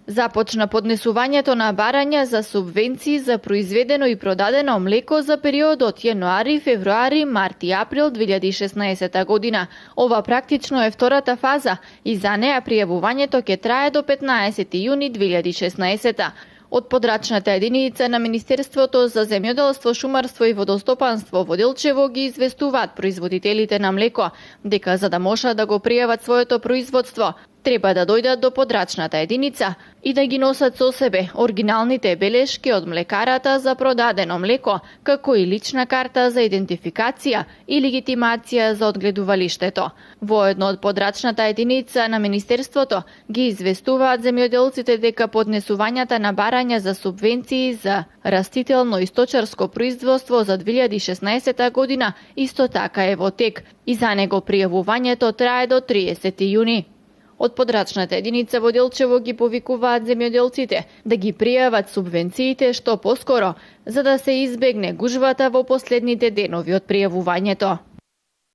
Започна поднесувањето на барања за субвенции за произведено и продадено млеко за периодот јануари, февруари, март и април 2016 година. Ова практично е втората фаза и за неа пријавувањето ќе трае до 15 јуни 2016. Од подрачната единица на Министерството за земјоделство, шумарство и водостопанство во Делчево ги известуваат производителите на млеко дека за да можат да го пријават своето производство, треба да дојдат до подрачната единица и да ги носат со себе оригиналните белешки од млекарата за продадено млеко, како и лична карта за идентификација и легитимација за одгледувалиштето. Воедно од подрачната единица на Министерството ги известуваат земјоделците дека поднесувањата на барања за субвенции за растително и сточарско производство за 2016 година исто така е во тек и за него пријавувањето трае до 30 јуни. Од подрачната единица во Делчево ги повикуваат земјоделците да ги пријават субвенциите што поскоро, за да се избегне гужвата во последните денови од пријавувањето.